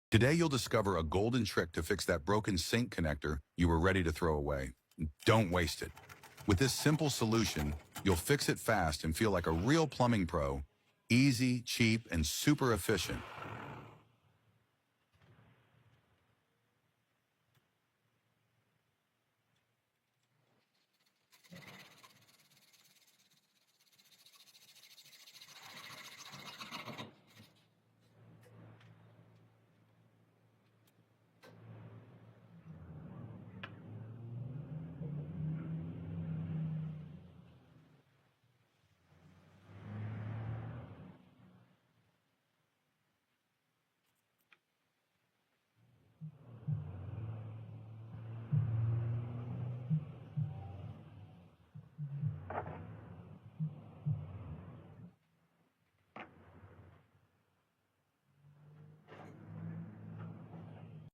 Today, you'll discover a golden trick to fix that broken sink connector you were ready to throw away. Don't waste it. With this simple solution, you'll fix it fast and feel like a real plumbing pro. Easy, cheap, and super efficient.